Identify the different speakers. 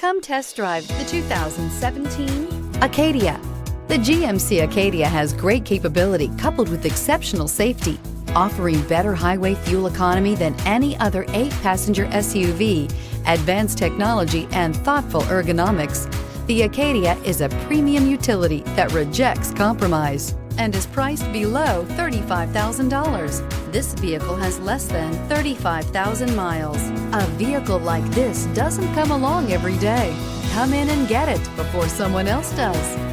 Speaker 1: Come test drive the 2017 Acadia. The GMC Acadia has great capability coupled with exceptional safety, offering better highway fuel economy than any other 8-passenger SUV, advanced technology, and thoughtful ergonomics. The Acadia is a premium utility that rejects compromise and is priced below $35,000. This vehicle has less than 35,000 miles. A vehicle like this doesn't come along every day. Come in and get it before someone else does.